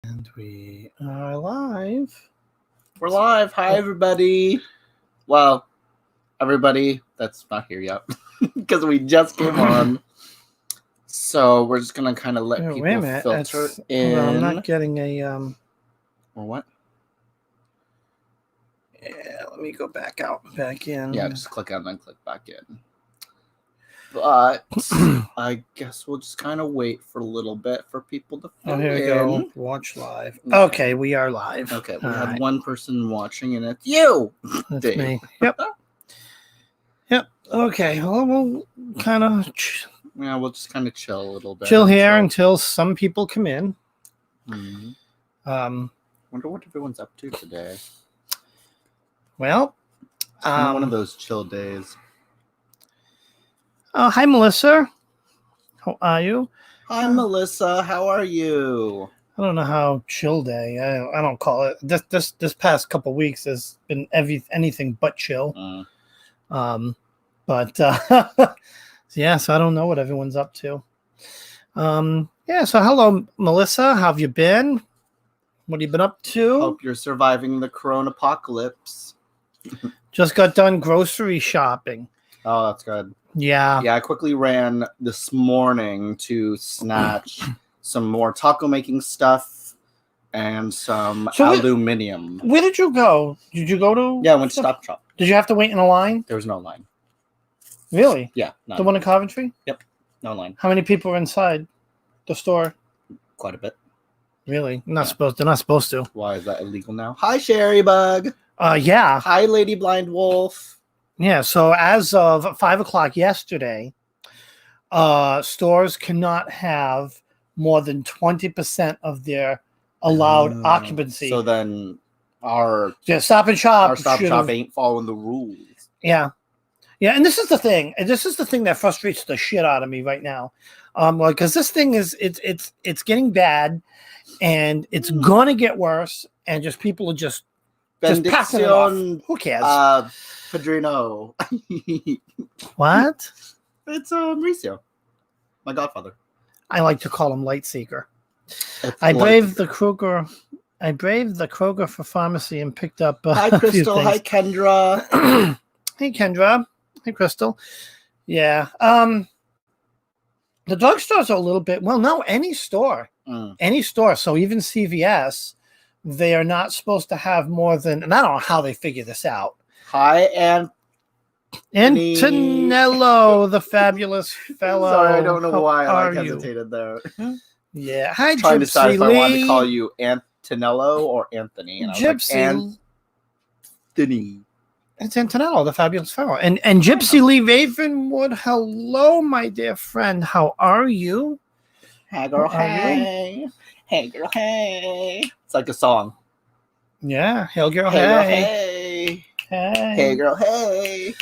And we are live. We're live. Hi, everybody. Well, everybody that's not here yet because we just came on. So we're just gonna kind of let people Wait a minute. filter in. Well, I'm not getting a Or what? Yeah, let me go back in. Yeah, just click out and then click back in. But I guess we'll just kind of wait for a little bit for people to fill here we in. go. Watch live. Okay, we are live. Okay, we All have right. one person watching, and it's you. That's Dave. me. Yep. Okay. Well, we'll kind of Yeah, we'll just kind of chill a little bit. chill here until some people come in. Mm-hmm. Wonder what everyone's up to today. Well, it's kind of one of those chill days. Hi, Melissa. How are you? Hi, Melissa. How are you? I don't know how chill day. I don't call it. This past couple weeks has been anything but chill. But yeah. So I don't know what everyone's up to. Yeah. So hello, Melissa. How have you been? What have you been up to? Hope you're surviving the corona apocalypse. Just got done grocery shopping. Oh, that's good. Yeah. Yeah, I quickly ran this morning to snatch some more taco making stuff and some aluminium. Where did you go? Did you go to? Yeah, I went to Stop Shop. Did you have to wait in a line? There was no line. Really? Yeah. None. The one in Coventry? Yep. No line. How many people were inside the store? Quite a bit. Really? They're not supposed to. Why is that illegal now? Hi, Sherry Bug. Yeah. Hi, Lady Blind Wolf. Yeah, so as of 5:00 yesterday, stores cannot have more than 20% of their allowed occupancy. So then our Stop and Shop. Our Stop Shop ain't following the rules. Yeah. Yeah, and this is the thing. And this is the thing that frustrates the shit out of me right now. Because this thing is it's getting bad and it's gonna get worse, and just people are just passing it off. Who cares? Padrino. What? It's Mauricio, my godfather. I like to call him Lightseeker. I braved the Kroger for pharmacy and picked up. Hi, Crystal. Hi, Kendra. Hey, Kendra. Hey, Crystal. Yeah. The drugstores are a little bit. Well, no, any store. Any store. So even CVS, they are not supposed to have more than. And I don't know how they figure this out. Hi, Antonello, the fabulous fellow. Sorry, I don't know why I hesitated there. Yeah. Hi, Gypsy trying to decide if Lee. I wanted to call you Antonello or Anthony. And I was Gypsy. Anthony. It's Antonello, the fabulous fellow. And Gypsy Lee Ravenwood, hello, my dear friend. How are you? Hey, girl, hey. Hey, girl, hey. It's like a song. Yeah. Hey, girl, hey. Hey. Girl, hey. Hey. Hey, girl, hey.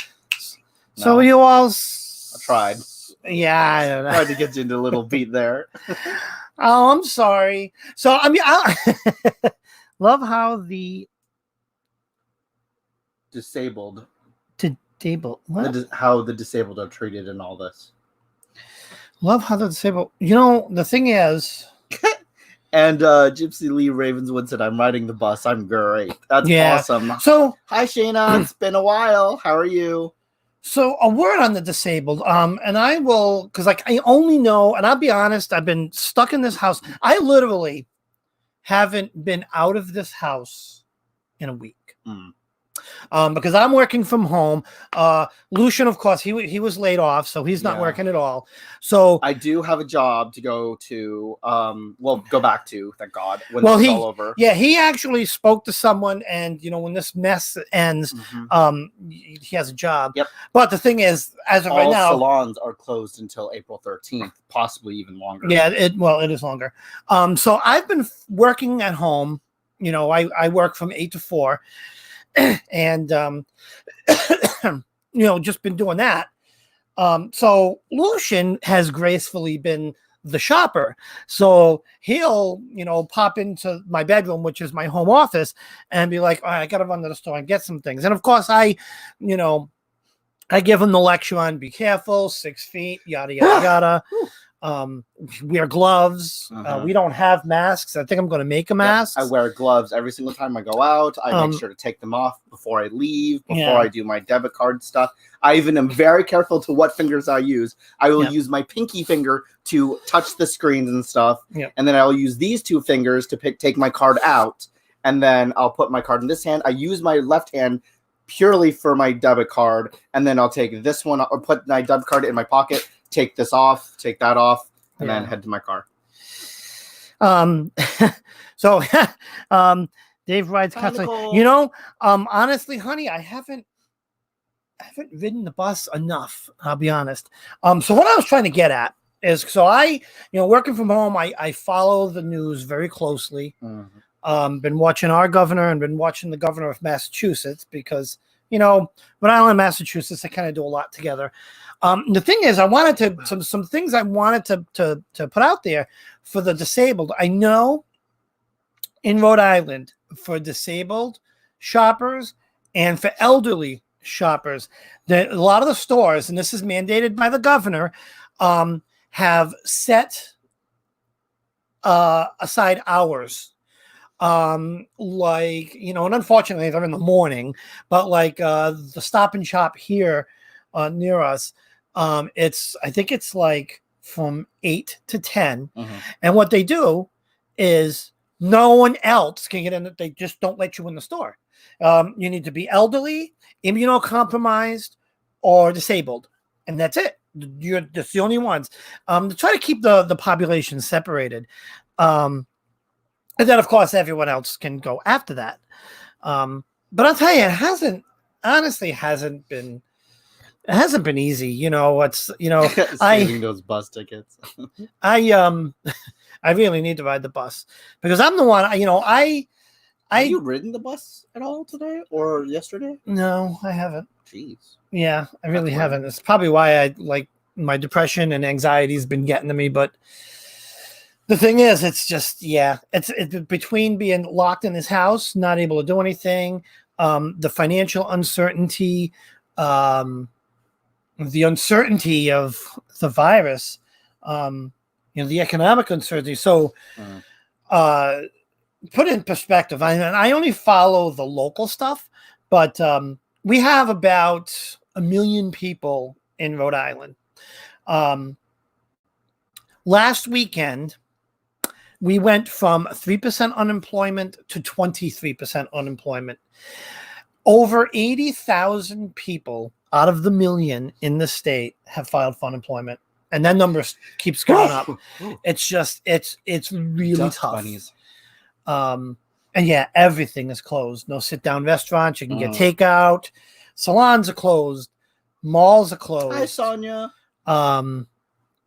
So no. You all... I tried. Yeah, I don't know. Tried to get you into a little beat there. Oh, I'm sorry. So, I mean, I love how the... Disabled. What? How the disabled are treated in all this. Love how the disabled... You know, the thing is... And Gypsy Lee Ravenswood said, I'm riding the bus. I'm great. That's awesome. So, hi, Shayna. It's been a while. How are you? So a word on the disabled. And I will, because like I only know, and I'll be honest, I've been stuck in this house. I literally haven't been out of this house in a week. Because I'm working from home. Lucian, of course, he was laid off, so he's not working at all. So I do have a job to go to. Go back to. Thank God. When it's all over. Yeah, he actually spoke to someone, and when this mess ends, he has a job. Yep. But the thing is, as of right now, salons are closed until April 13th, possibly even longer. Yeah, it is longer. So I've been working at home. I work from 8 to 4. And just been doing that. So Lucian has gracefully been the shopper. So he'll, pop into my bedroom, which is my home office, and be like, all right, I got to run to the store and get some things. And of course I give him the lecture on be careful, 6 feet, yada, yada, yada. wear gloves. We don't have masks. I think I'm going to make a mask. I wear gloves every single time I go out. I make sure to take them off before I leave, before I do my debit card stuff. I even am very careful to what fingers I use. I will use my pinky finger to touch the screens and stuff. And then I'll use these two fingers to take my card out. And then I'll put my card in this hand. I use my left hand purely for my debit card. And then I'll take this one or put my debit card in my pocket, take this off, take that off, and then head to my car. So Dave writes constantly, honestly, honey, I haven't ridden the bus enough, I'll be honest. So what I was trying to get at is, so I, working from home, I follow the news very closely. Been watching our governor and been watching the governor of Massachusetts because, Rhode Island and Massachusetts, they kind of do a lot together. The thing is, I wanted to some things I wanted to put out there for the disabled. I know in Rhode Island for disabled shoppers and for elderly shoppers, that a lot of the stores, and this is mandated by the governor, have set aside hours. And unfortunately they're in the morning, but like the Stop and Shop here near us, I think it's like from 8 to 10. And what they do is no one else can get in. They just don't let you in the store. You need to be elderly, immunocompromised, or disabled, and that's it. That's the only ones. To try to keep the population separated. And then, of course, everyone else can go after that. But I'll tell you, it hasn't been easy. Saving those bus tickets. I really need to ride the bus because I'm the one. Have you ridden the bus at all today or yesterday? No, I haven't. Jeez. Yeah, I really haven't. It's probably why my depression and anxiety has been getting to me, but. The thing is, it's just, it's between being locked in this house, not able to do anything, the financial uncertainty, the uncertainty of the virus, the economic uncertainty. So, put in perspective, I only follow the local stuff, but we have about 1 million people in Rhode Island. Last weekend, we went from 3% unemployment to 23% unemployment. Over 80,000 people out of the 1 million in the state have filed for unemployment. And that number keeps going up. It's just, it's really tough. Bunnies. And everything is closed. No sit-down restaurants. You can get takeout. Salons are closed. Malls are closed. Hi, Sonia.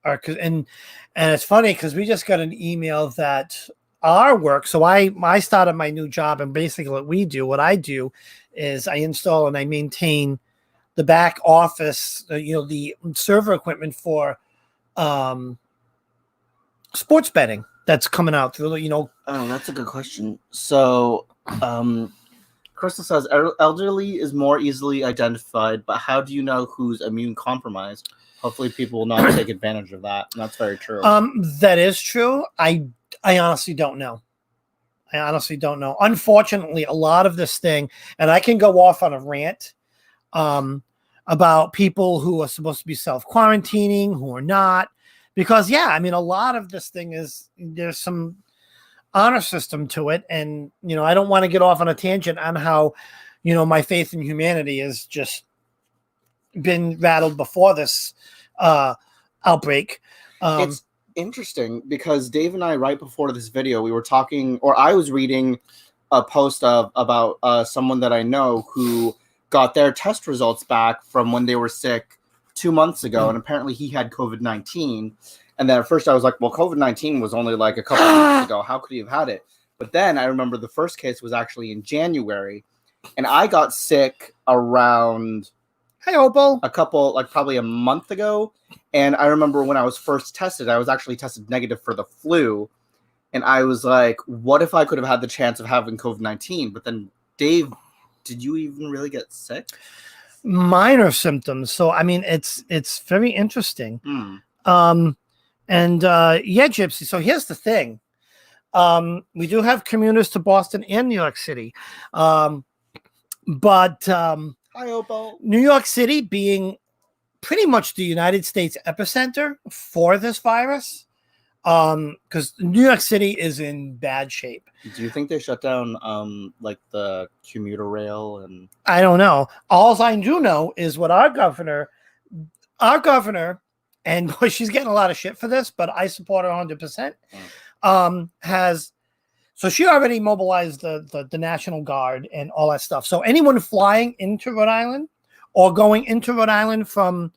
And it's funny because we just got an email that our work. So I started my new job, and basically what I do is I install and I maintain the back office, the server equipment for sports betting that's coming out through. Oh, that's a good question. So, Crystal says elderly is more easily identified, but how do you know who's immune compromised? Hopefully people will not take advantage of that. And that's very true. That is true. I honestly don't know. Unfortunately, a lot of this thing, and I can go off on a rant about people who are supposed to be self-quarantining, who are not. Because, a lot of this thing there's some honor system to it. And, I don't want to get off on a tangent on how, my faith in humanity has just been rattled before this outbreak. It's interesting because Dave and I, right before this video, we were talking, or I was reading a post about someone that I know who got their test results back from when they were sick 2 months ago, and apparently he had COVID-19. And then at first I was like, well, COVID-19 was only like a couple of weeks ago. How could he have had it? But then I remember the first case was actually in January, and I got sick around Hi, Opal. probably a month ago. And I remember when I was first tested, I was actually tested negative for the flu. And I was like, what if I could have had the chance of having COVID-19? But then, Dave, did you even really get sick? Minor symptoms. So, it's very interesting. And And yeah, Gypsy. So here's the thing. We do have commuters to Boston and New York City. But Hi, Opal. New York City being pretty much the United States epicenter for this virus, because New York City is in bad shape. Do you think they shut down like the commuter rail? And I don't know. All I do know is what our governor, and boy, she's getting a lot of shit for this, but I support her 100%. Has So she already mobilized the National Guard and all that stuff. So anyone flying into Rhode Island or going into Rhode Island from,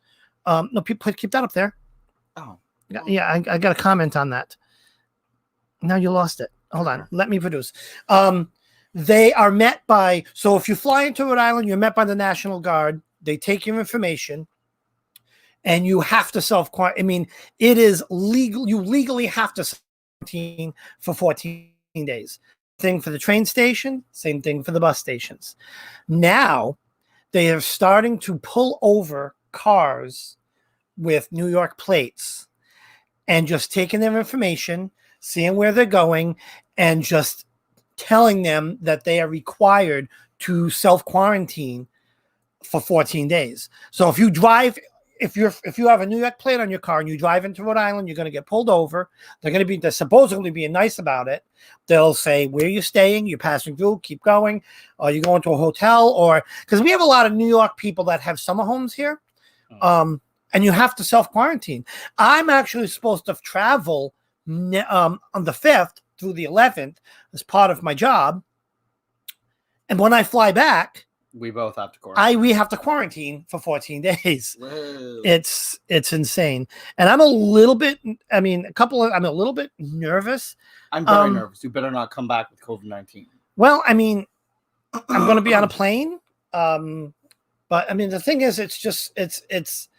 no, people keep that up there. Oh, yeah, I got a comment on that. Now you lost it. Hold on, let me produce. They are met by, so if you fly into Rhode Island, you're met by the National Guard. They take your information, and you have to self-quarantine. I mean, it is legal. You legally have to quarantine for 14 days. Thing for the train station, same thing for the bus stations. Now they are starting to pull over cars with New York plates and just taking their information, seeing where they're going, and just telling them that they are required to self-quarantine for 14 days. So if you drive, if you have a New York plate on your car and you drive into Rhode Island, you're going to get pulled over. They're supposedly being nice about it. They'll say, where you're staying, you're passing through, keep going, or you're going to a hotel, or because we have a lot of New York people that have summer homes here. And you have to self-quarantine. I'm actually supposed to travel on the 5th through the 11th as part of my job. And when I fly back, we both have to quarantine. We have to quarantine for 14 days. Whoa. It's insane. And I'm a little bit, I'm a little bit nervous. I'm very nervous. You better not come back with COVID-19. Well, I mean, I'm going to be on a plane. But I mean, the thing is, it's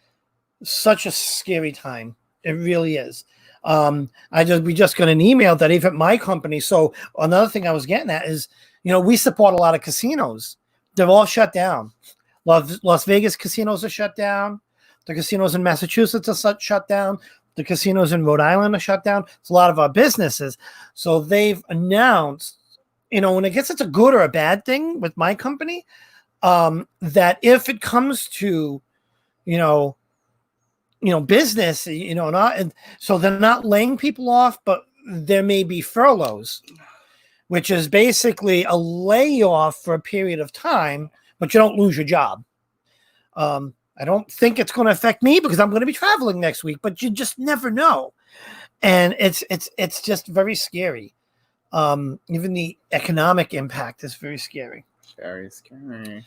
such a scary time. It really is. We just got an email that even my company. So another thing I was getting at is, we support a lot of casinos. They're all shut down. Las Vegas casinos are shut down. The casinos in Massachusetts are shut down. The casinos in Rhode Island are shut down. It's a lot of our businesses. So they've announced, when it gets, it's a good or a bad thing with my company, that if it comes to, business, so they're not laying people off, but there may be furloughs, which is basically a layoff for a period of time, but you don't lose your job. I don't think it's going to affect me because I'm going to be traveling next week, but you just never know. And it's just very scary. Even the economic impact is very scary. Very scary.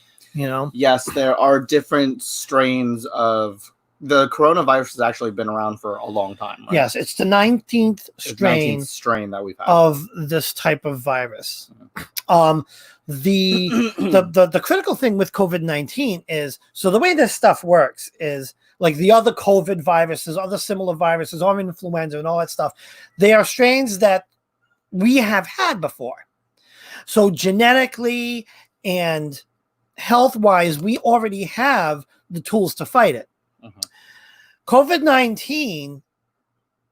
Yes, there are different strains of the coronavirus has actually been around for a long time, right? Yes, it's the 19th strain that we've had of this type of virus. The critical thing with COVID-19 is, so the way this stuff works is like the other COVID viruses, other similar viruses, or influenza and all that stuff. They are strains that we have had before. So genetically and health-wise, we already have the tools to fight it. COVID-19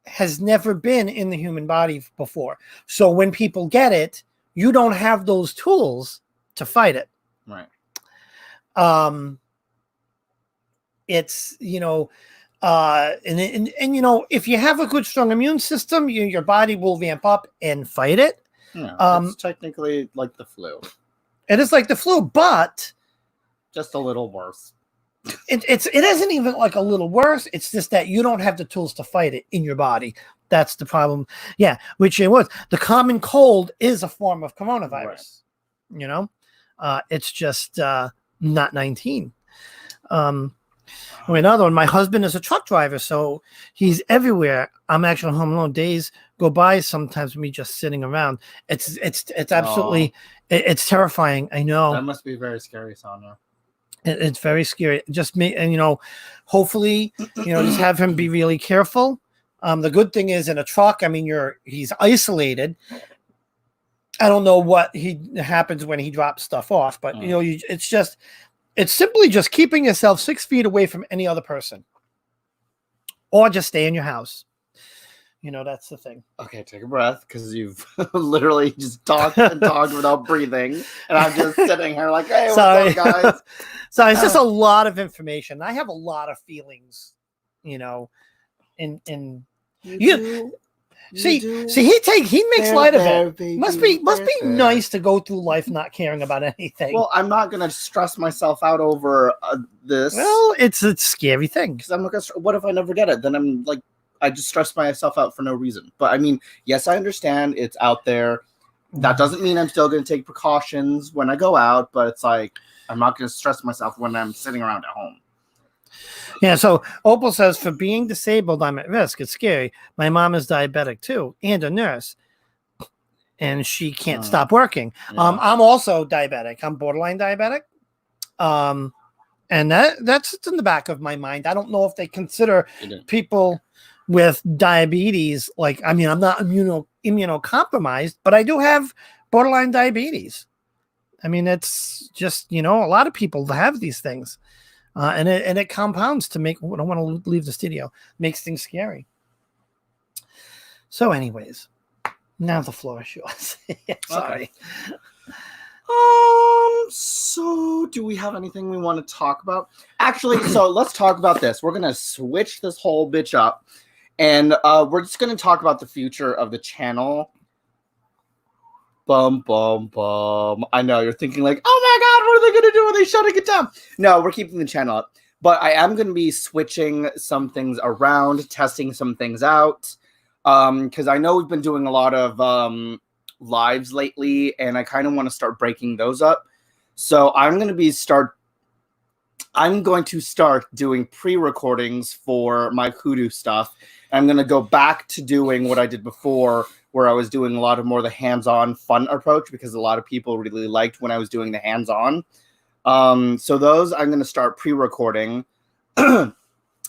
has never been in the human body before. So when people get it, you don't have those tools to fight it. Right. It's, if you have a good, strong immune system, your body will vamp up and fight it. Yeah, it's technically like the flu. It is like the flu, but just a little worse. It isn't even like a little worse. It's just that you don't have the tools to fight it in your body. That's the problem. Yeah, which it was. The common cold is a form of coronavirus. Right. It's just not 19. Another one. My husband is a truck driver, so he's everywhere. I'm actually home alone. Days go by sometimes with me just sitting around. It's absolutely it's terrifying. I know that must be very scary, Sonia. It's very scary. Just me, and hopefully, just have him be really careful. The good thing is in a truck, he's isolated. I don't know what happens when he drops stuff off, but it's simply just keeping yourself 6 feet away from any other person, or just stay in your house. That's the thing. Okay, take a breath, because you've literally just talked and talked without breathing, and I'm just sitting here like, hey, Sorry. what's up, guys? So it's just a lot of information. I have a lot of feelings, in See, he makes light of it. Baby, Must be nice to go through life not caring about anything. Well, I'm not gonna stress myself out over this. Well, it's a scary thing. Because I'm not gonna. What if I never get it? Then I'm like, I just stress myself out for no reason. But I mean, yes, I understand it's out there. That doesn't mean I'm still gonna take precautions when I go out. But it's like, I'm not gonna stress myself when I'm sitting around at home. Yeah, so Opal says, for being disabled, I'm at risk. It's scary. My mom is diabetic too, and a nurse, and she can't stop working. Yeah. I'm also diabetic. I'm borderline diabetic. And that's in the back of my mind. I don't know if they consider people with diabetes. Like, I mean, I'm not immunocompromised, but I do have borderline diabetes. I mean, it's just, a lot of people have these things. And it compounds to make, I don't want to leave the studio, makes things scary. So anyways, now the floor is yours. Sorry. Okay. So do we have anything we want to talk about? Actually, so let's talk about this. We're going to switch this whole bitch up, and we're just going to talk about the future of the channel. Bum, bum, bum. I know you're thinking like, oh my God, what are they going to do? Are they shutting it down? No, we're keeping the channel up. But I am going to be switching some things around, testing some things out. Because I know we've been doing a lot of lives lately, and I kind of want to start breaking those up. So I'm going to start doing pre-recordings for my hoodoo stuff. I'm going to go back to doing what I did before, where I was doing a lot of more the hands-on fun approach, because a lot of people really liked when I was doing the hands-on. So those I'm going to start pre-recording. And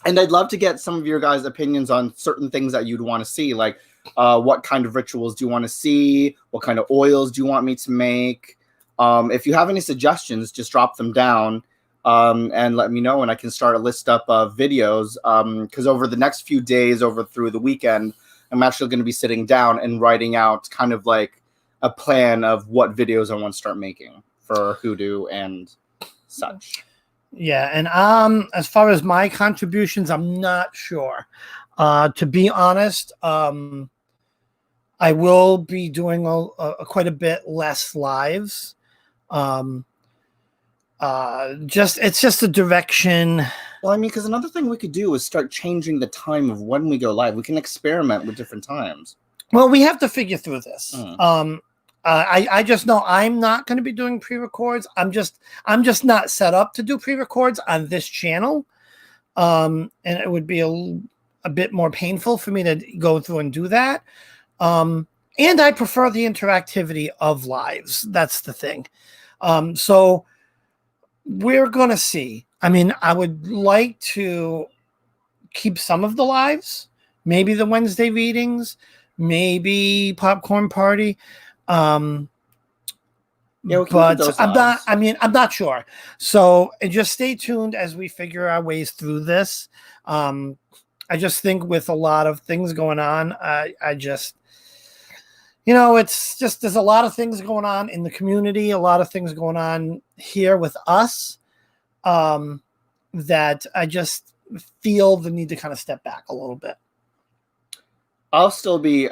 I'd love to get some of your guys' opinions on certain things that you'd want to see. Like, what kind of rituals do you want to see? What kind of oils do you want me to make? If you have any suggestions, just drop them down and let me know, and I can start a list up of videos. Because over the next few days, through the weekend, I'm actually going to be sitting down and writing out kind of like a plan of what videos I want to start making for hoodoo and such. Yeah, and as far as my contributions, I'm not sure. To be honest, I will be doing quite a bit less lives. It's just a direction. Well, I mean, because another thing we could do is start changing the time of when we go live. We can experiment with different times. Well, we have to figure through this. I just know I'm not going to be doing pre-records. I'm just not set up to do pre-records on this channel. And it would be a bit more painful for me to go through and do that. And I prefer the interactivity of lives. That's the thing. So we're going to see. I mean, I would like to keep some of the lives, maybe the Wednesday readings, maybe popcorn party. Yeah, but I'm not sure. So just stay tuned as we figure our ways through this. I just think with a lot of things going on, it's just, there's a lot of things going on in the community, a lot of things going on here with us, that I just feel the need to kind of step back a little bit. I'll still be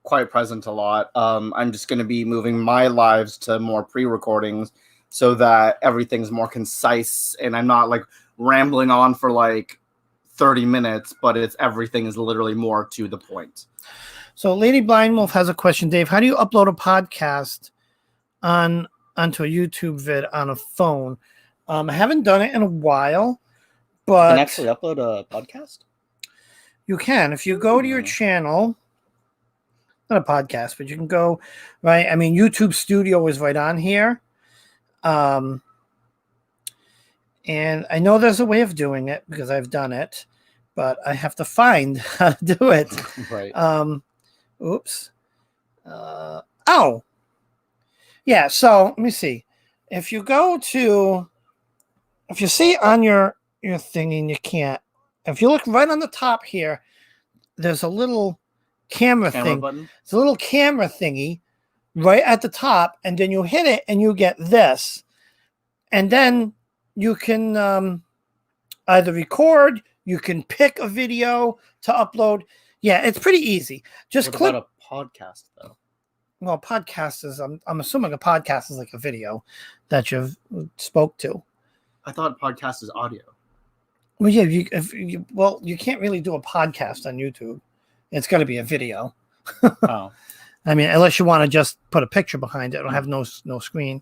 quite present a lot. I'm just going to be moving my lives to more pre-recordings so that everything's more concise and I'm not like rambling on for like 30 minutes, but everything is literally more to the point. So Lady Blind Wolf has a question, Dave. How do you upload a podcast onto a YouTube vid on a phone? I haven't done it in a while, but you can actually upload a podcast? You can. If you go to your channel, not a podcast, but you can go, right? I mean, YouTube Studio is right on here. And I know there's a way of doing it because I've done it, but I have to find how to do it. Right. Oops. Oh. Yeah, so let me see. If you see on your thing and you can't, if you look right on the top here, there's a little camera thing. Button. It's a little camera thingy right at the top, and then you hit it and you get this. And then you can either record, you can pick a video to upload. Yeah, it's pretty easy. Just what click about a podcast though? Well, podcast is I'm assuming a podcast is like a video that you've spoke to. I thought podcast is audio. Well, yeah, you can't really do a podcast on YouTube. It's got to be a video. Oh, I mean, unless you want to just put a picture behind it, it'll have no screen.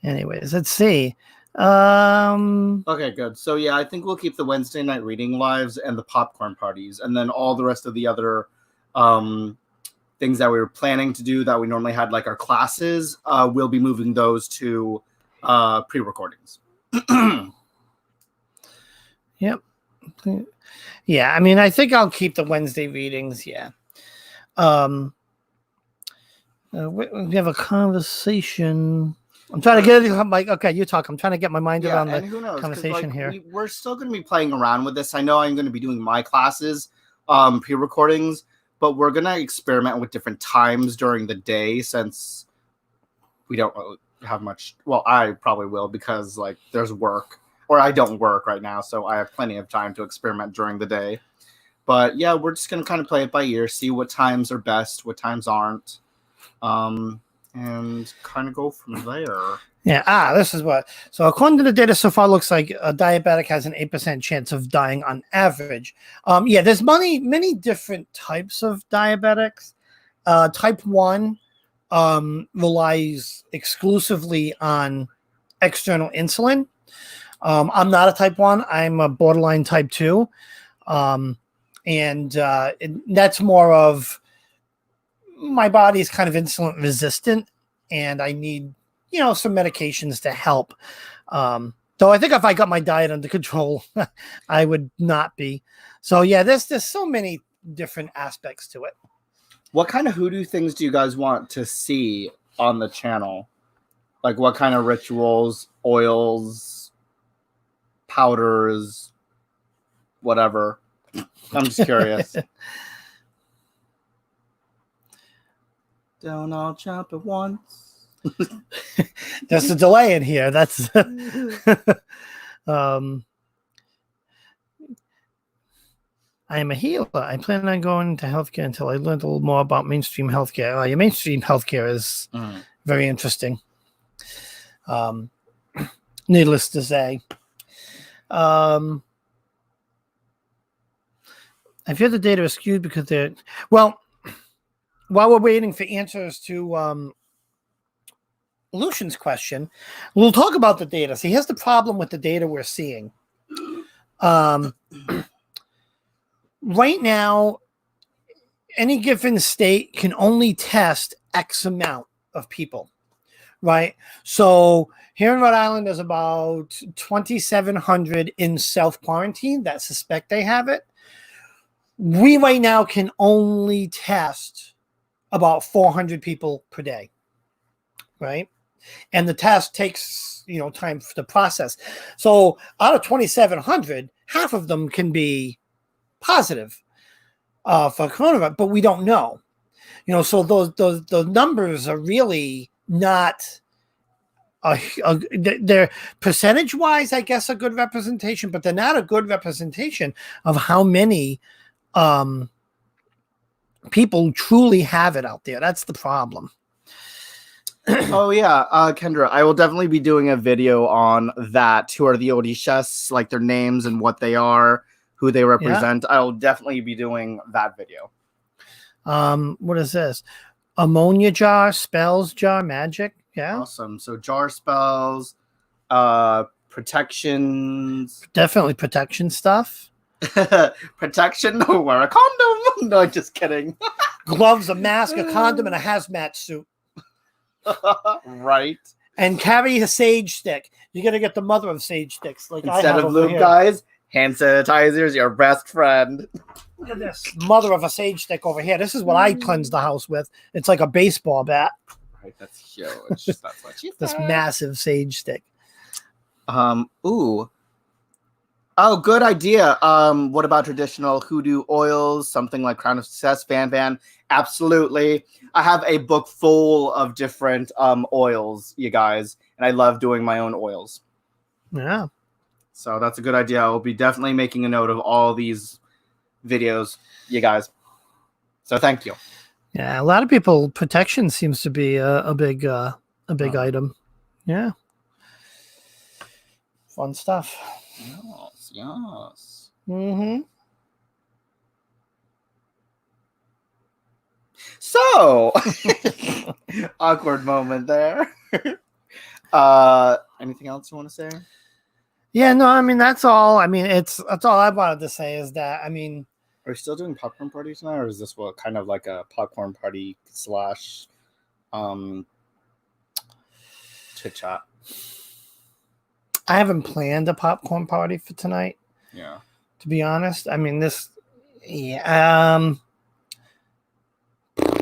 Anyways, let's see. Okay, good. So yeah, I think we'll keep the Wednesday night reading lives and the popcorn parties, and then all the rest of the other things that we were planning to do that we normally had, like our classes. We'll be moving those to pre-recordings. Yep. Yeah, I mean, I think I'll keep the Wednesday readings. Yeah. We have a conversation. I'm trying to get it. I'm like, okay, you talk. I'm trying to get my mind around the conversation here. We're still going to be playing around with this. I know I'm going to be doing my classes, pre-recordings, but we're going to experiment with different times during the day since we don't have much. Well, I probably will because like there's work, or I don't work right now, so I have plenty of time to experiment during the day. But yeah, we're just going to kind of play it by ear, see what times are best, what times aren't. And kind of go from there. Yeah. This is what. So according to the data so far, looks like a diabetic has an 8% chance of dying on average. Yeah, there's many different types of diabetics. Type 1 relies exclusively on external insulin. I'm not a type 1. I'm a borderline type 2. And that's more of my body is kind of insulin resistant and I need, some medications to help. Though I think if I got my diet under control, I would not be. So yeah, there's so many different aspects to it. What kind of hoodoo things do you guys want to see on the channel? Like what kind of rituals, oils, powders, whatever. I'm just curious. Don't all jump at once. There's a delay in here. That's I am a healer. I plan on going to healthcare until I learned a little more about mainstream healthcare. Your mainstream healthcare is very interesting. Needless to say. I feel the data is skewed because they're while we're waiting for answers to Lucian's question, we'll talk about the data. See, here's the problem with the data we're seeing. Right now, any given state can only test X amount of people, right? So here in Rhode Island, there's about 2,700 in self-quarantine that suspect they have it. We right now can only test about 400 people per day, right? And the test takes, time to process. So out of 2,700, half of them can be positive for coronavirus, but we don't know. So those numbers are really not. They're percentage-wise, I guess, a good representation, but they're not a good representation of how many people truly have it out there. That's the problem. Oh yeah, Kendra, I will definitely be doing a video on that. Who are the Odishas, like their names and what they are, who they represent. Yeah. I will definitely be doing that video. What is this? Ammonia jar, spells jar, magic. Yeah. Awesome. So jar spells, protections. Definitely protection stuff. Protection? No, wear a condom. No, just kidding. Gloves, a mask, a condom, and a hazmat suit. Right. And carry a sage stick. You got to get the mother of sage sticks. Like instead of lube, guys, hand sanitizer's your best friend. Look at this mother of a sage stick over here. This is what I cleanse the house with. It's like a baseball bat. Right, that's huge. That's what she This massive sage stick. Ooh. Oh, good idea. What about traditional hoodoo oils? Something like Crown of Success, Van. Absolutely. I have a book full of different oils, you guys, and I love doing my own oils. Yeah. So that's a good idea. I'll be definitely making a note of all these videos, you guys. So thank you. Yeah, a lot of people, protection seems to be a big item. Yeah. Fun stuff. Yes. Mm-hmm. So, awkward moment there. Anything else you want to say? Yeah, no, I mean that's all. I mean that's all I wanted to say is that I mean, are we still doing popcorn party tonight, or is this what kind of like a popcorn party / chit chat? I haven't planned a popcorn party for tonight. Yeah. To be honest, I mean this. Yeah. What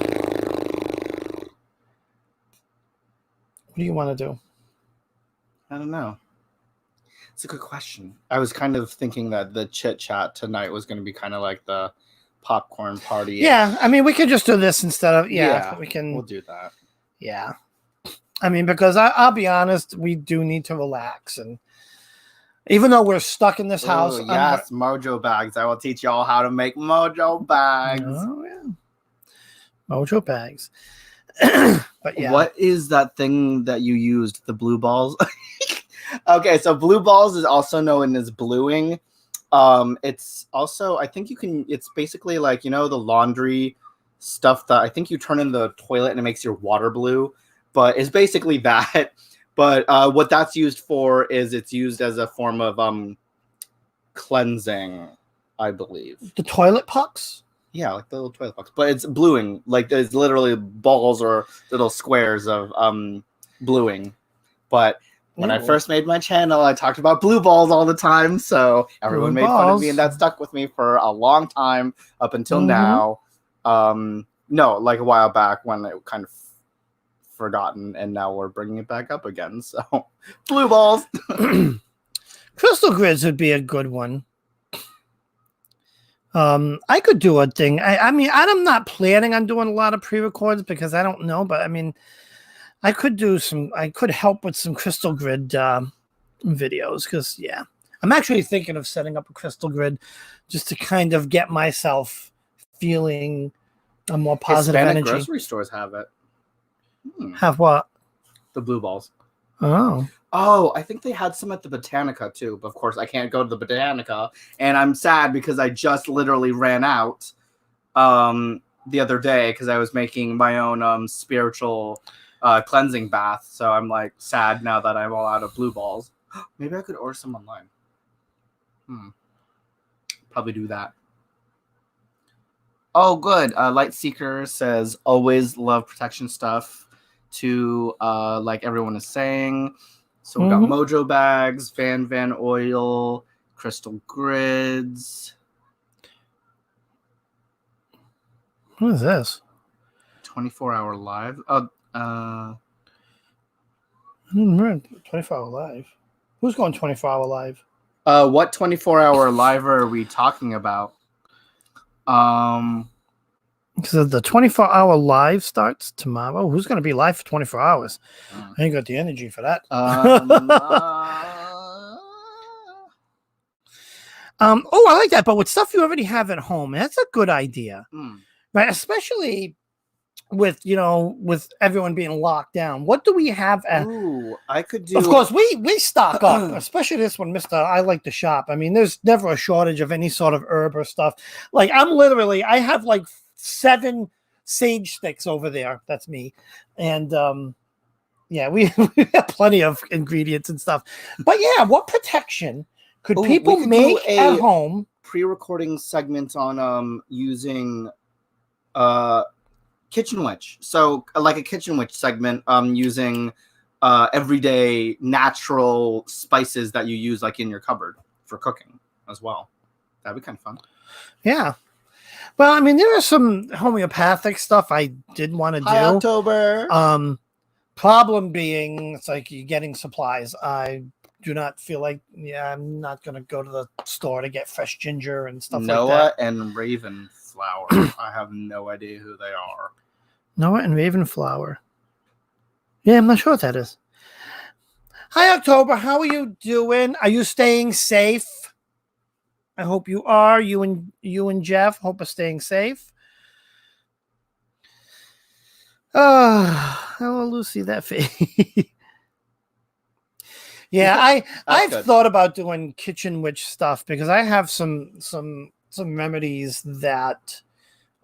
do you want to do? I don't know. It's a good question. I was kind of thinking that the chit chat tonight was going to be kind of like the popcorn party. Yeah, I mean we could just do this instead of we can. We'll do that. Yeah. I mean, because I'll be honest, we do need to relax. And even though we're stuck in this house. Yes, mojo bags. I will teach y'all how to make mojo bags. Oh, yeah. Mojo bags. But yeah. What is that thing that you used? The blue balls? Okay, so blue balls is also known as bluing. It's also, I think it's basically like, the laundry stuff that I think you turn in the toilet and it makes your water blue. But it's basically that. But what that's used for is it's used as a form of cleansing, I believe. The toilet pucks? Yeah, like the little toilet pucks. But it's bluing. Like there's literally balls or little squares of bluing. But when I first made my channel, I talked about blue balls all the time. So everyone made fun of me, and that stuck with me for a long time up until now. No, like a while back when it kind of forgotten, and now we're bringing it back up again. So blue balls. Crystal grids would be a good one. I could do a thing. I mean, I'm not planning on doing a lot of pre-records because I don't know, but I mean, I could help with some crystal grid videos because I'm actually thinking of setting up a crystal grid just to kind of get myself feeling a more positive Hispanic energy. Grocery stores have it. Have what? The blue balls. Oh, I think they had some at the Botanica too. But of course, I can't go to the Botanica, and I'm sad because I just literally ran out the other day because I was making my own spiritual cleansing bath. So I'm like sad now that I'm all out of blue balls. Maybe I could order some online. Probably do that. Oh, good. Light Seeker says always love protection stuff. To like everyone is saying. So we got mojo bags, Van oil, crystal grids. What is this? 24-hour live. 24-hour live. Who's going 24-hour live? What 24-hour live are we talking about? Because the 24-hour live starts tomorrow. Who's going to be live for 24 hours? I ain't got the energy for that. I like that. But with stuff you already have at home, that's a good idea, right? Especially with with everyone being locked down. What do we have? I could do. Of course, we stock up, especially this one, Mister. I like to shop. I mean, there's never a shortage of any sort of herb or stuff. Like I have like 7 sage sticks over there. That's me. And we have plenty of ingredients and stuff. But what protection could people make at home? Pre-recording segment on using kitchen witch. So like a kitchen witch segment using everyday natural spices that you use like in your cupboard for cooking as well. That'd be kind of fun. Yeah. Well, I mean, there is some homeopathic stuff I did want to do. October. Problem being, it's like you're getting supplies. I do not feel like, yeah, I'm not going to go to the store to get fresh ginger and stuff Noah like that. and Ravenflower. I have no idea who they are. Noah and Ravenflower. Yeah, I'm not sure what that is. Hi, October. How are you doing? Are you staying safe? I hope you are. You and Jeff hope are staying safe. Oh, Lucy, that face. Yeah, I've good. thought about doing kitchen witch stuff because I have some remedies that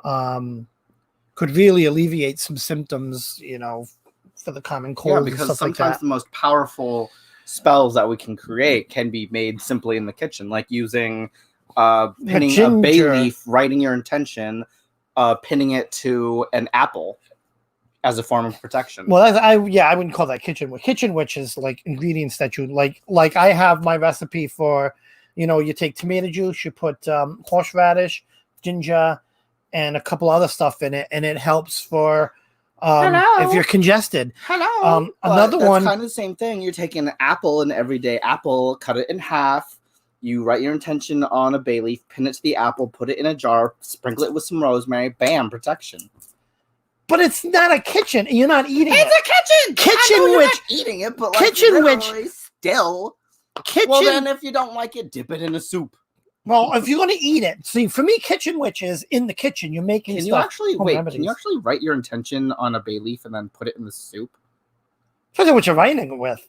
could really alleviate some symptoms, for the common cold. Yeah, and because stuff sometimes like that. the most powerful spells that we can create can be made simply in the kitchen, like using pinning a bay leaf, writing your intention, pinning it to an apple as a form of protection. Well, I wouldn't call that kitchen witch. Kitchen witch is like ingredients that you like. Like I have my recipe for, you take tomato juice, you put horseradish, ginger, and a couple other stuff in it, and it helps for if you're congested. Hello. Another that's one, kind of the same thing. You're taking an apple, an everyday apple, cut it in half. You write your intention on a bay leaf, pin it to the apple, put it in a jar, sprinkle it with some rosemary. Bam, protection. But it's not a kitchen. You're not eating it. It's a kitchen. Kitchen I know you're witch. not eating it, but Kitchen witch. Still. Kitchen. Well, then if you don't like it, dip it in a soup. Well, if you're going to eat it, see, for me, kitchen witch is in the kitchen. You're making Can stuff. Can you actually write your intention on a bay leaf and then put it in the soup? Depends on what you're writing it with.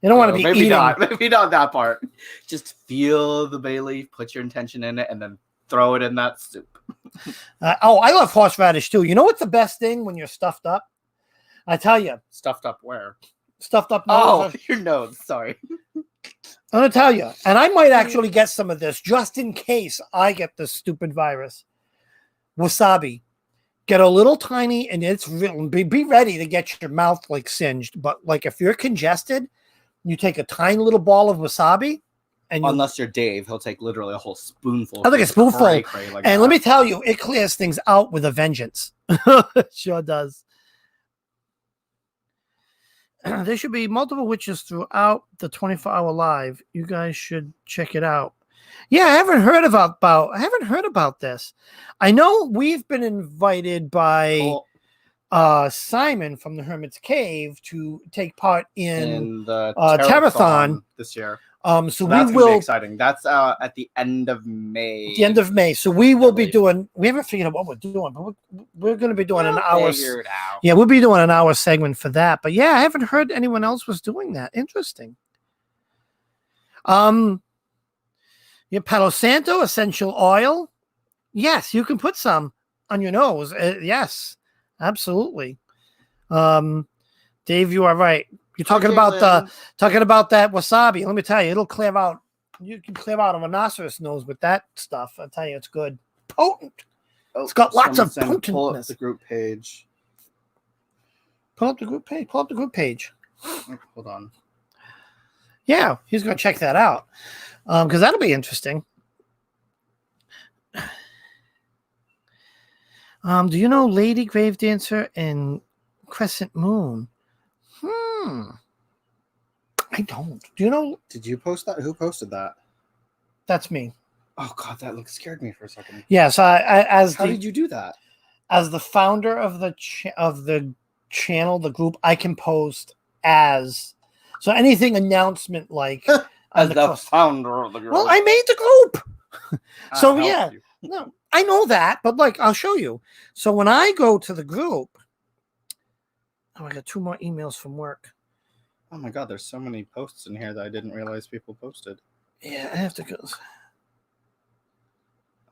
You don't want to be maybe eating. Maybe not that part. Just feel the bay leaf, put your intention in it, and then throw it in that soup. I love horseradish too. You know what's the best thing when you're stuffed up? I tell you. Stuffed up where? Stuffed up nose. Oh, your nose. Sorry. I'm going to tell you. And I might actually get some of this just in case I get this stupid virus. Wasabi. Get a little tiny, and it's real. Be ready to get your mouth like singed. But like if you're congested, you take a tiny little ball of wasabi. And unless you're Dave, he'll take literally a whole spoonful. I think a spoonful. And let me tell you, it clears things out with a vengeance. It sure does. There should be multiple witches throughout the 24-hour live. You guys should check it out. Yeah, I haven't heard about this. I know we've been invited by Simon from the Hermit's Cave to take part in the Terrathon this year. So that's we will be exciting. That's at the end of May. The end of May. So we will be doing. We haven't figured out what we're doing, but we're going to be doing an hour. Figure it out. Yeah, we'll be doing an hour segment for that. But yeah, I haven't heard anyone else was doing that. Interesting. Yeah, Palo Santo essential oil. Yes, you can put some on your nose. Yes, absolutely. Dave, you are right. You're talking about that wasabi. Let me tell you, it'll clear out. You can clear out a rhinoceros nose with that stuff. I'll tell you, it's good, potent. It's got lots of potentness. Pull up the group page. Pull up the group page. Hold on. Yeah, he's gonna check that out because that'll be interesting. Do you know Lady Grave Dancer and Crescent Moon? I don't. Do you know? Did you post that? Who posted that? That's me. Oh God, that scared me for a second. Yes, how did you do that? As the founder of the channel, the group, I can post as so anything announcement like as the founder of the group. Well, I made the group, so yeah. No, I know that, but like I'll show you. So when I go to the group. Oh, I got 2 more emails from work. Oh my God, there's so many posts in here that I didn't realize people posted. Yeah, I have to go.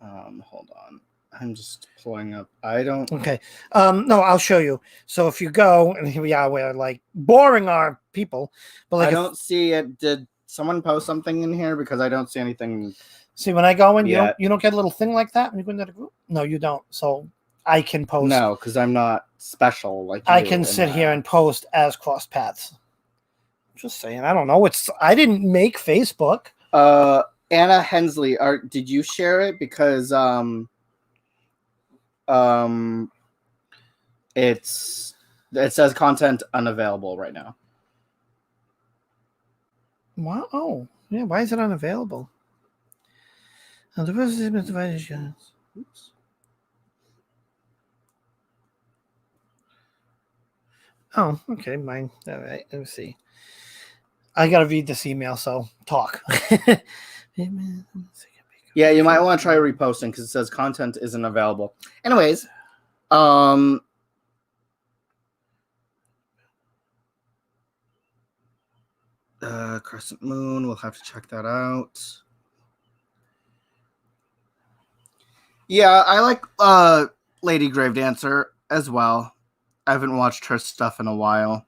Hold on. I'm just pulling up. I don't. Okay. No, I'll show you. So if you go, and here we are, we're like boring our people, but like I don't see it. Did someone post something in here? Because I don't see anything. See, when I go in, you don't get a little thing like that when you go into the group. No, you don't. So I can post. No, because I'm not special. Like I can sit here and post as cross paths. Just saying. I don't know. I didn't make Facebook. Anna Hensley, did you share it? Because it says content unavailable right now. Wow. Oh, yeah. Why is it unavailable? The person has been divided. Oops. Oh, okay. Mine. All right. Let me see. I gotta read this email. So talk. Yeah, you might want to try reposting because it says content isn't available. Anyways, Crescent Moon. We'll have to check that out. Yeah, I like Lady Gravedancer as well. I haven't watched her stuff in a while.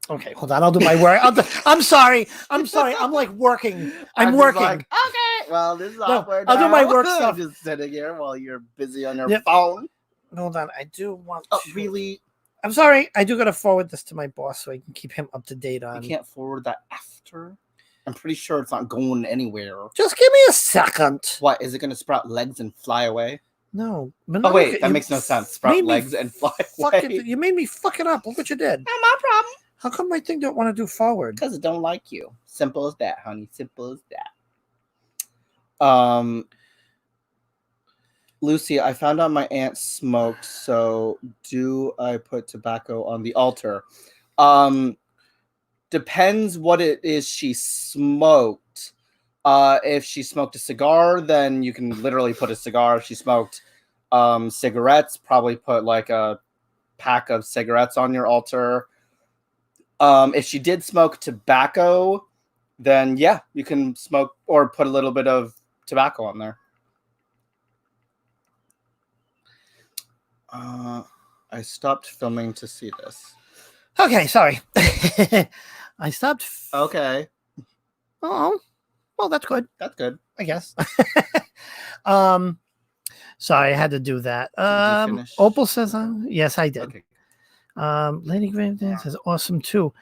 Okay, hold on. I'll do my work. I'm sorry. I'm like working. I'm working. Like, okay, well, this is awkward. I'll do my work stuff. Just sitting here while you're busy on your phone. Hold on. I do want to. Really? I'm sorry. I do got to forward this to my boss so I can keep him up to date on. You can't forward that after? I'm pretty sure it's not going anywhere. Just give me a second. What? Is it going to sprout legs and fly away? No. Oh, wait. That makes no sense. Sprout legs and fly away. You made me fuck it up. Look what you did. Not my problem. How come my thing don't want to do forward? Because it don't like you. Simple as that, honey. Simple as that. Lucy, I found out my aunt smoked, so do I put tobacco on the altar? Depends what it is she smoked. If she smoked a cigar, then you can literally put a cigar. If she smoked cigarettes, probably put like a pack of cigarettes on your altar. If she did smoke tobacco, then yeah, you can smoke or put a little bit of tobacco on there. I stopped filming to see this. Okay, sorry. I stopped. Okay. Oh, well, that's good. That's good, I guess. Sorry, I had to do that. Did you finish? Opal says, yes, I did. Okay. Lady Gravedance is awesome too.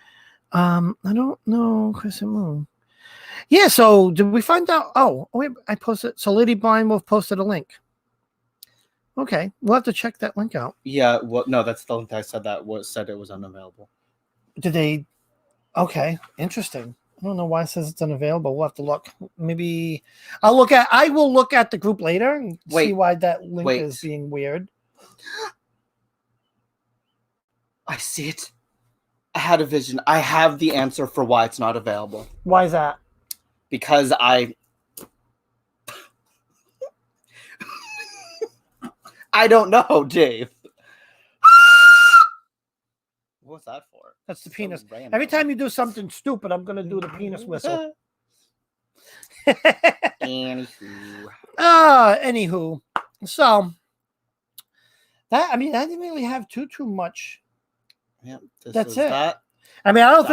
I don't know Crescent Moon. Yeah, so did we find out? Oh, wait, I posted. So Lady Blind Wolf posted a link. Okay, we'll have to check that link out. Yeah, well, no, that's the link I said said it was unavailable. Did they? Okay, interesting. I don't know why it says it's unavailable. We'll have to look. Maybe I will look at the group later and see why that link is being weird. I see it. I had a vision. I have the answer for why it's not available. Why is that? Because I don't know, Dave. What was that for? That's the penis. Random. Every time you do something stupid, I'm going to do the penis whistle. Anywho. So, that, I mean, I didn't really have too much. Yeah, that's it. That. I mean, I don't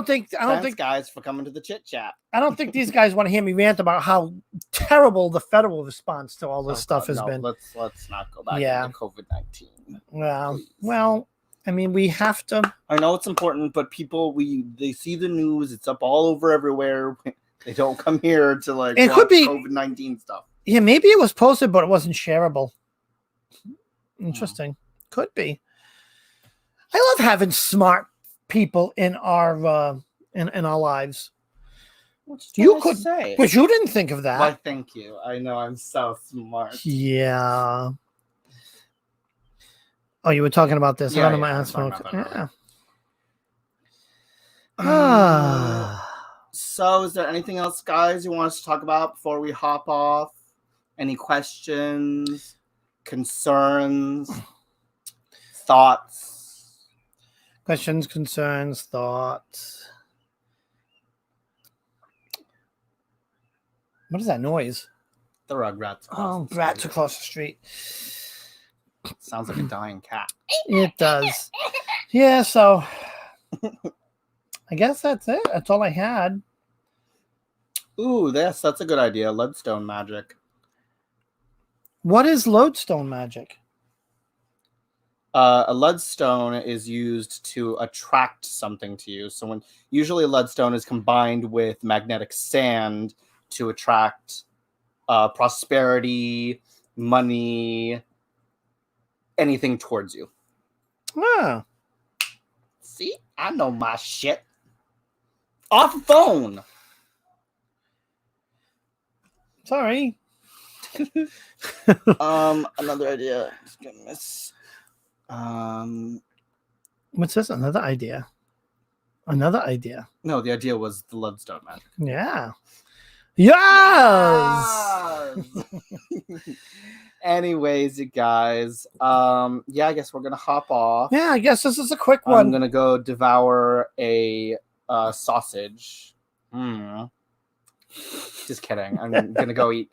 think Thanks, guys, for coming to the chit chat. I don't think these guys want to hear me rant about how terrible the federal response to all this stuff has been. Let's not go back into COVID-19. Well, I mean, we have to. I know it's important, but people, they see the news. It's up all over everywhere. They don't come here to watch COVID-19 stuff. Yeah, maybe it was posted, but it wasn't shareable. Interesting. Could be. I love having smart people in our in our lives. You could say, but you didn't think of that. Why, thank you. I know I'm so smart. Yeah. Oh, you were talking about this. Yeah, So, is there anything else, guys, you want us to talk about before we hop off? Any questions, concerns, thoughts? Questions, concerns, thoughts. What is that noise? The Rugrats. Rats across the street. Sounds like a dying cat. It does. Yeah, so I guess that's it. That's all I had. Ooh, that's a good idea. Lodestone magic. What is lodestone magic? A leadstone is used to attract something to you. So when usually a leadstone is combined with magnetic sand to attract prosperity, money, anything towards you. Ah. See, I know my shit. Off the phone. Sorry. Another idea. Goodness. What's this? Another idea. Another idea. No, the idea was the leadstone magic. Yeah. Yes. Anyways, you guys. Yeah, I guess we're gonna hop off. Yeah, I guess this is a quick one. I'm gonna go devour a sausage. Just kidding. I'm gonna go eat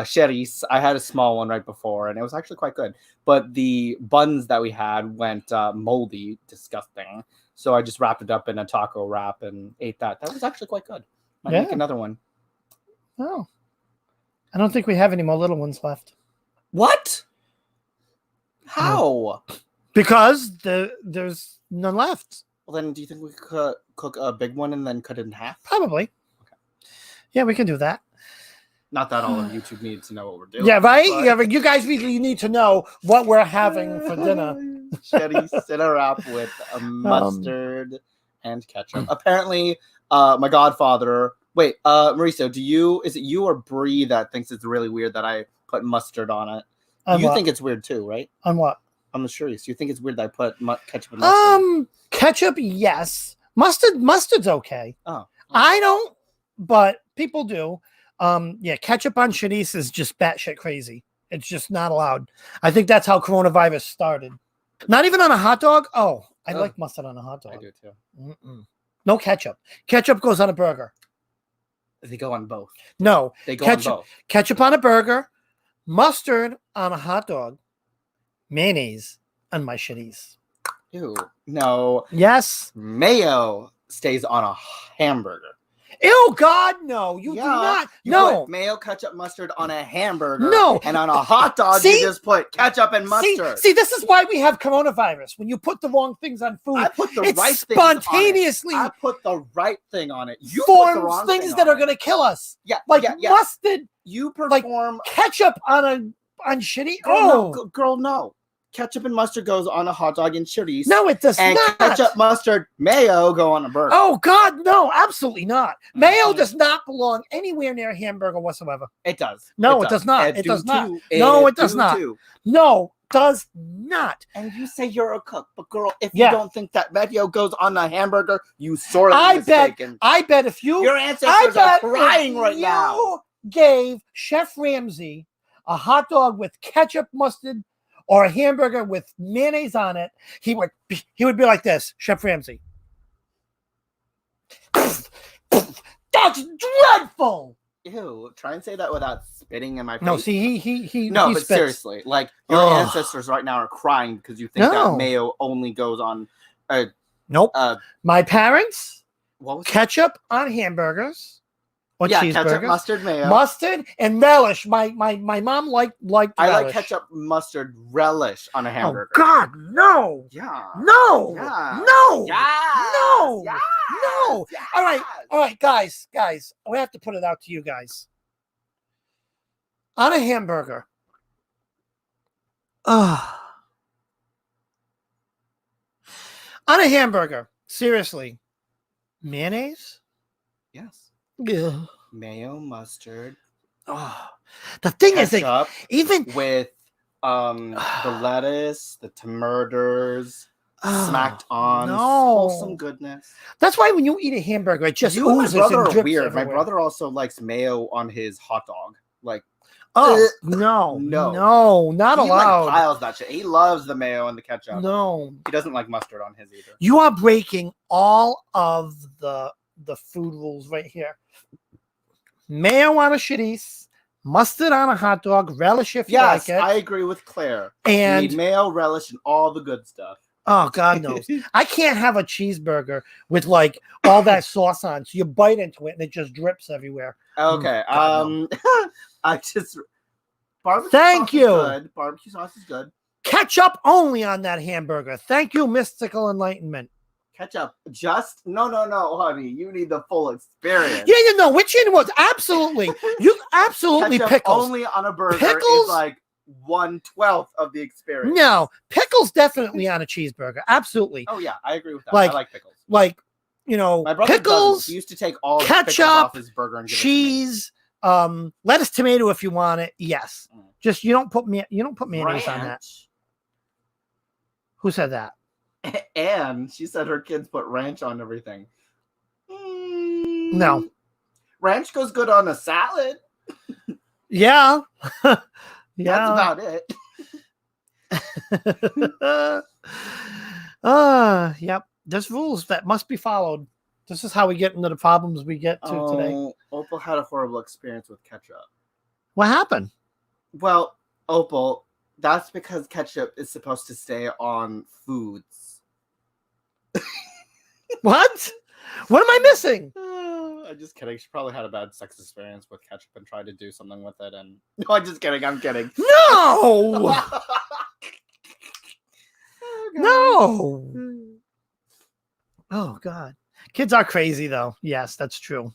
Sherry's. I had a small one right before, and it was actually quite good. But the buns that we had went moldy, disgusting. So I just wrapped it up in a taco wrap and ate that. That was actually quite good. Might make another one. Oh, I don't think we have any more little ones left. What? How? Because there's none left. Well, then do you think we could cook a big one and then cut it in half? Probably. Okay. Yeah, we can do that. Not that all of YouTube needs to know what we're doing. Yeah, right? But... Yeah, but you guys really need to know what we're having for dinner. Shetty sit a wrap with a mustard and ketchup. Apparently, my godfather... Wait, Mauricio, is it you or Bree that thinks it's really weird that I put mustard on it? You think it's weird too, right? On what? I'm not sure. You think it's weird that I put ketchup and mustard? Ketchup, yes. Mustard's okay. Oh. I don't, but people do. Yeah, ketchup on Shanice is just batshit crazy. It's just not allowed. I think that's how coronavirus started. Not even on a hot dog? Oh, I like mustard on a hot dog. I do too. No ketchup. Ketchup goes on a burger. They go on both. No. They go on both. Ketchup on a burger, mustard on a hot dog, mayonnaise on my Shanice. Ew. No. Yes. Mayo stays on a hamburger. Ew, God, no. You do not. You no. put mayo, ketchup, mustard on a hamburger. No. And on a hot dog, you just put ketchup and mustard. See, this is why we have coronavirus. When you put the wrong things on food, I put the right spontaneously thing on it. I put the right thing on it. You forms put the wrong things that are going to kill us. Yeah. Like mustard. You perform. Like ketchup on shitty. Girl, no. Ketchup and mustard goes on a hot dog and chorizo. No, it does not. And ketchup, mustard, mayo go on a burger. Oh, God, no, absolutely not. Mayo does not belong anywhere near a hamburger whatsoever. It does. No, it does not. It does not. No, it does not. No, does not. And you say you're a cook, but girl, if you don't think that mayo goes on a hamburger, you sort of mistaken. I bet if you... Your ancestors are crying right now. You gave Chef Ramsay a hot dog with ketchup, mustard, or a hamburger with mayonnaise on it, he would be like this, Chef Ramsay. That's dreadful. Ew! Try and say that without spitting in my face. No, see, he no, he but spits. Seriously, like your ancestors right now are crying because you think that mayo only goes on. Nope. My parents, what was ketchup on hamburgers. Or cheeseburgers. Ketchup, mustard, mayo. Mustard and relish. My mom liked relish. I like ketchup, mustard, relish on a hamburger. Oh, God, no. Yeah. No. Yeah. No. Yeah. No. Yeah. No. Yes. All right, guys. We have to put it out to you guys. On a hamburger. On a hamburger. Seriously. Mayonnaise? Yes. Yeah. Mayo, mustard. The thing is, like, even with the lettuce, the tomatoes, smacked on, wholesome goodness. That's why when you eat a hamburger, it just oozes and drips everywhere. My brother also likes mayo on his hot dog. Like, no, not he allowed. Like piles that shit. He loves the mayo and the ketchup. No, he doesn't like mustard on his either. You are breaking all of the food rules right here. Mayo on a shitties, mustard on a hot dog, relish if you like it. Yes, I agree with Claire. And you need mayo, relish, and all the good stuff. Oh, God knows. I can't have a cheeseburger with like all that sauce on. So you bite into it and it just drips everywhere. Okay. I just barbecue Thank you. Is good. Barbecue sauce is good. Ketchup only on that hamburger. Thank you, mystical enlightenment. Ketchup, just no, honey. You need the full experience. Yeah, you know which one was absolutely. You absolutely Ketchup pickles. only on a burger Pickles? is like 1/12 of the experience. No, pickles definitely on a cheeseburger. Absolutely. Oh yeah, I agree with that. Like- I like pickles. Like, you know, My brother pickles, doesn't. He used to take all the ketchup, pickles off his burger and give cheese, lettuce, tomato if you want it. Yes. Mm. Just you don't put mayonnaise it to me. on that. Who said that? And she said her kids put ranch on everything. No. Ranch goes good on a salad. Yeah. That's Yeah. about it. Yep. There's rules that must be followed. This is how we get into the problems we get to today. Opal had a horrible experience with ketchup. What happened? Well, Opal, that's because ketchup is supposed to stay on foods. What? What am I missing? I'm just kidding. She probably had a bad sex experience with ketchup and tried to do something with it. And no, I'm just kidding. I'm kidding. No. No. Oh God. Kids are crazy though. Yes, that's true.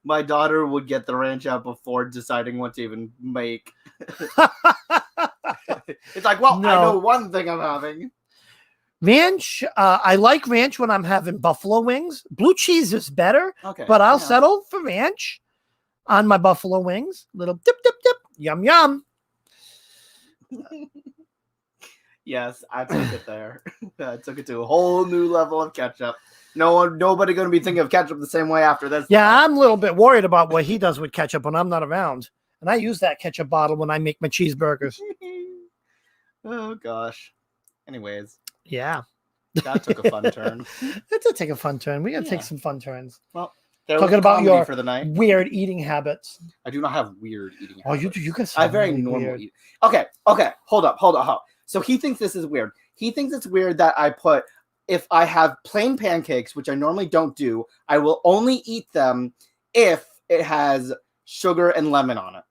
My daughter would get the ranch out before deciding what to even make. It's like, well, No. I know one thing I'm having. Ranch. I like ranch when I'm having buffalo wings. Blue cheese is better, Okay. but I'll yeah. settle for ranch on my buffalo wings. Little dip, dip, dip. Yum, yum. Yes, I took it there. I took it to a whole new level of ketchup. Nobody going to be thinking of ketchup the same way after this. Yeah, I'm a little bit worried about what he does with ketchup when I'm not around. And I use that ketchup bottle when I make my cheeseburgers. Oh gosh. Anyways, Yeah. that took a fun turn. It did take a fun turn. We got to Yeah. take some fun turns. There Talking was about comedy your for the night. weird eating habits. I do not have weird eating Oh, habits. you got I have very really normal weird. eating. Okay. Hold up. So he thinks this is weird. He thinks it's weird that I put, if I have plain pancakes, which I normally don't do, I will only eat them if it has sugar and lemon on it.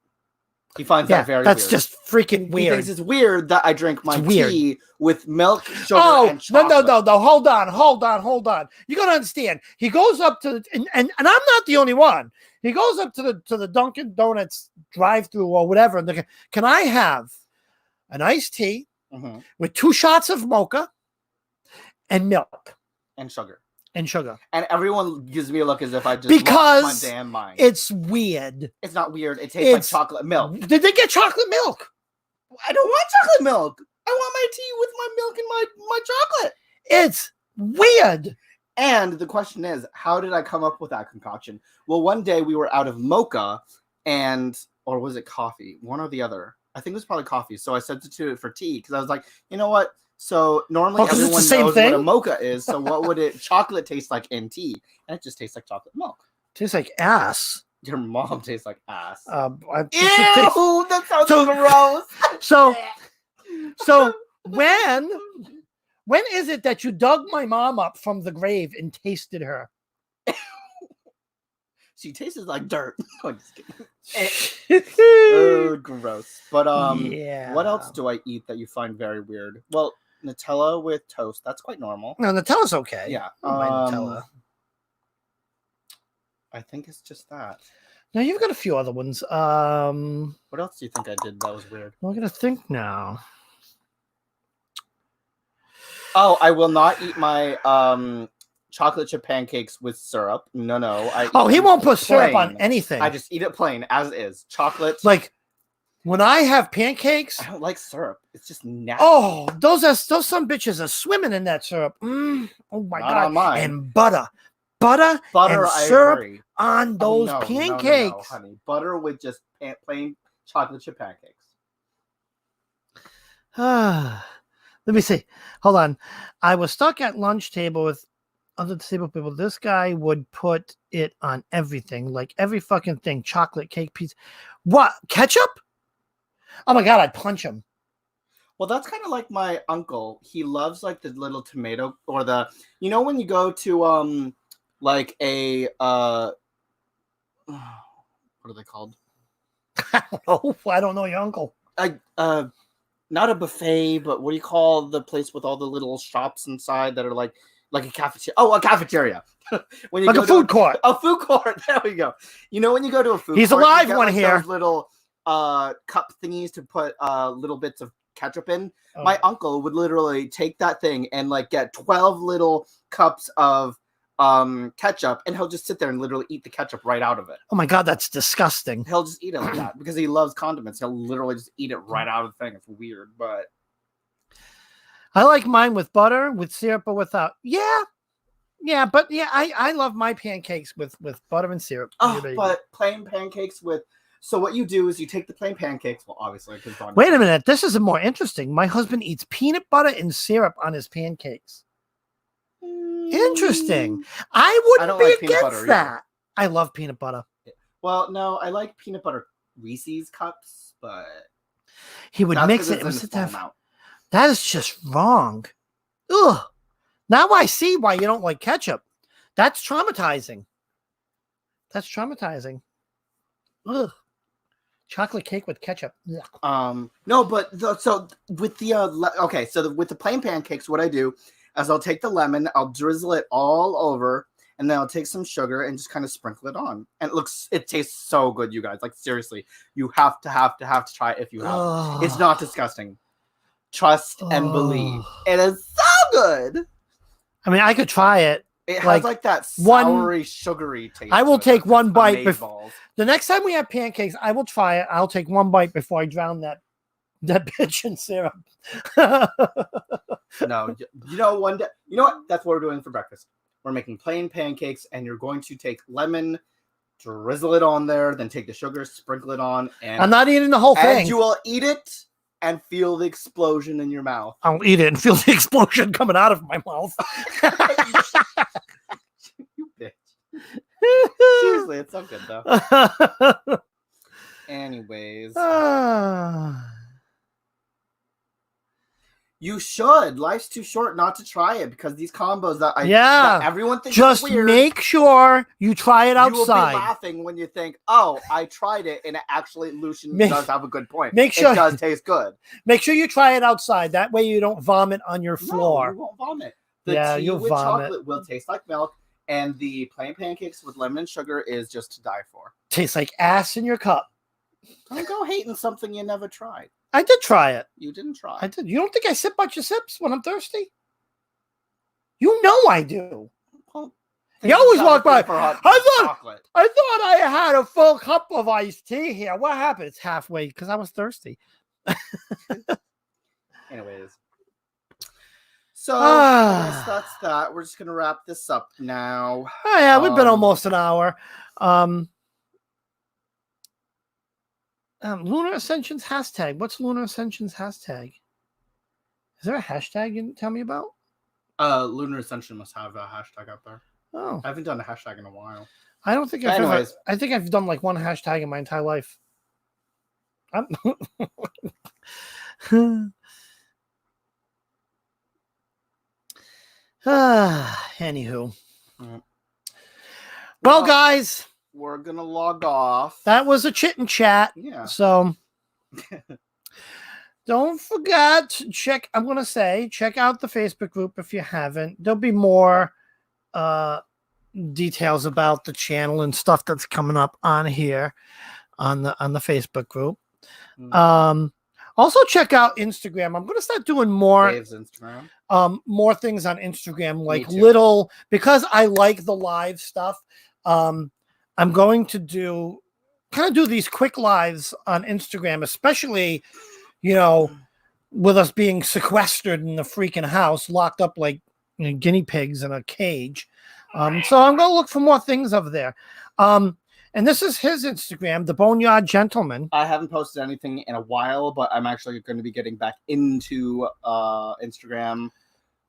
He finds that very that's weird. just freaking He weird. thinks it's weird that I drink my It's weird. tea with milk, sugar, Oh, and chocolate. no. Hold on. You got to understand. He goes up to and I'm not the only one. He goes up to the Dunkin' Donuts drive-through or whatever. And they're, can I have an iced tea with 2 shots of mocha and milk And sugar. and sugar? And everyone gives me a look as if I just Because lost my damn mind. it's weird. It's not weird. It tastes like chocolate milk. Did they get chocolate milk? I don't want chocolate milk. I want my tea with my milk and my chocolate. It's weird. And the question is, how did I come up with that concoction? Well, one day we were out of mocha or was it coffee? One or the other. I think it was probably coffee. So I substituted it for tea because I was like, you know what? So normally 'cause it's everyone the same knows thing? what a mocha is. So what would chocolate taste like in tea? And it just tastes like chocolate milk. Tastes like ass. Your mom tastes like ass. Ew, That sounds gross. So when is it that you dug my mom up from the grave and tasted her? She tastes like dirt. No, I'm just kidding. Oh, Gross. But yeah. what else do I eat that you find very weird? Well, Nutella with toast. That's quite normal. No, Nutella's okay. Yeah. I don't mind Nutella. I think it's just that. Now you've got a few other ones. What else do you think I did that was weird? I'm gonna think now. Oh, I will not eat my chocolate chip pancakes with syrup. No. He won't put syrup plain. on anything. I just eat it plain as is. Chocolate. Like when I have pancakes. I don't like syrup. It's just nasty. Oh, those some bitches are swimming in that syrup. Oh my Not God! on mine. And butter and I syrup agree. on those No, pancakes. honey. Butter with just plain chocolate chip pancakes. Let me see. Hold on. I was stuck at lunch table with other disabled people. This guy would put it on everything, like every fucking thing. Chocolate, cake, pizza. What? Ketchup? Oh my God, I'd punch him. Well, that's kind of like my uncle. He loves like the little tomato or when you go to like a what are they called? Oh, I don't know your uncle. not a buffet, but what do you call the place with all the little shops inside that are like a cafeteria? Oh, a cafeteria. When you like go a food court. A food court. There we go. You know, when you go to a food He's court, a live you get, one like, here. those little cup thingies to put little bits of ketchup in. Oh. My uncle would literally take that thing and like get 12 little cups of ketchup, and he'll just sit there and literally eat the ketchup right out of it. Oh my God, that's disgusting. He'll just eat it like that because he loves condiments. He'll literally just eat it right out of the thing. It's weird, but I like mine with butter, with syrup, or without. Yeah, but yeah, I love my pancakes with butter and syrup. Oh, but plain pancakes with. So what you do is you take the plain pancakes. Well, obviously, wait a minute. This is more interesting. My husband eats peanut butter and syrup on his pancakes. Interesting. I wouldn't be against that. I love peanut butter. Well, no, I like peanut butter Reese's cups, but he would mix it. That is just wrong. Ugh. Now I see why you don't like ketchup. That's traumatizing. Ugh. Chocolate cake with ketchup. Ugh. No, but so with the with the plain pancakes, what I do is I'll take the lemon, I'll drizzle it all over, and then I'll take some sugar and just kind of sprinkle it on. And it tastes so good, you guys. Like, seriously, you have to try it if you have. It's not disgusting. Trust and believe. It is so good. I mean, I could try it. It has like that soury, sugary taste. I will take one bite before. The next time we have pancakes, I will try it. I'll take one bite before I drown that bitch in syrup. No, you know, one day, you know what? That's what we're doing for breakfast. We're making plain pancakes, and you're going to take lemon, drizzle it on there, then take the sugar, sprinkle it on, and I'm not eating the whole thing. And you will eat it and feel the explosion in your mouth. I'll eat it and feel the explosion coming out of my mouth. You bitch. Seriously, it's so good though. Anyways. You should. Life's too short not to try it, because these combos that everyone thinks just is weird, make sure you try it outside. You will be laughing when you think, "Oh, I tried it, and it actually Lucian does have a good point. It does taste good." Make sure you try it outside. That way, you don't vomit on your floor. No, you won't vomit. The tea with chocolate will taste like milk, and the plain pancakes with lemon and sugar is just to die for. Tastes like ass in your cup. Don't go hating something you never tried. I did try it. You didn't try. I did. You don't think I sip a bunch of sips when I'm thirsty? You know I do. Well, you always walk by. I thought I had a full cup of iced tea here. What happened? It's halfway because I was thirsty. Anyways. So I guess that's that. We're just going to wrap this up now. Oh, yeah, we've been almost an hour. Lunar Ascensions hashtag. What's Lunar Ascensions hashtag? Is there a hashtag you can tell me about? Lunar Ascension must have a hashtag out there. Oh, I haven't done a hashtag in a while. I don't think I've ever. I think I've done like one hashtag in my entire life. Anywho. Well, guys. We're going to log off. That was a chit and chat. Yeah. So don't forget to check out the Facebook group if you haven't. There'll be more details about the channel and stuff that's coming up on here on the Facebook group. Mm-hmm. Also check out Instagram. I'm going to start doing more Instagram. More things on Instagram, like because I like the live stuff. I'm going to do these quick lives on Instagram, especially, with us being sequestered in the freaking house, locked up like guinea pigs in a cage. So I'm going to look for more things over there. And this is his Instagram, the Boneyard Gentleman. I haven't posted anything in a while, but I'm actually going to be getting back into Instagram.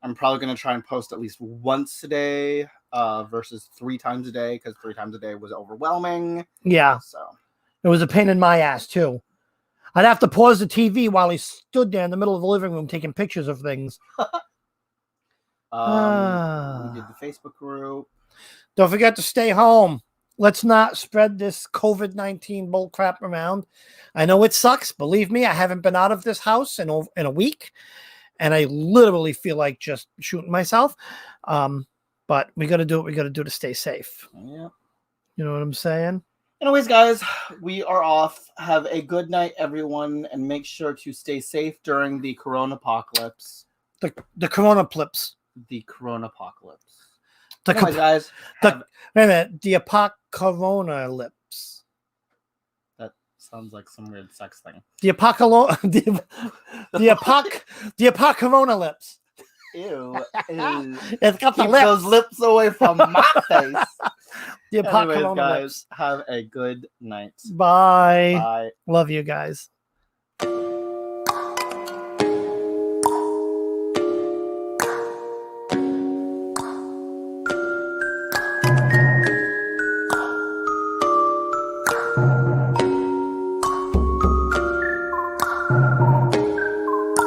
I'm probably going to try and post at least once a day versus 3 times a day, because 3 times a day was overwhelming. Yeah. So it was a pain in my ass, too. I'd have to pause the TV while he stood there in the middle of the living room taking pictures of things. We did the Facebook group. Don't forget to stay home. let's not spread this COVID-19 bull crap around. I know it sucks. Believe me, I haven't been out of this house in a week, and I literally feel like just shooting myself. But we got to do what we got to do to stay safe. Yeah. You know what I'm saying? Anyways, guys, we are off. Have a good night, everyone, and make sure to stay safe during the corona apocalypse. The corona plips. The corona apocalypse. The Anyways, guys. wait a minute. The corona lips. That sounds like some weird sex thing. The corona lips. Ew. It's got the Keep lips. those lips away from my face. The Anyways, corona guys, lips. have a good night. Bye. Bye. Love you guys.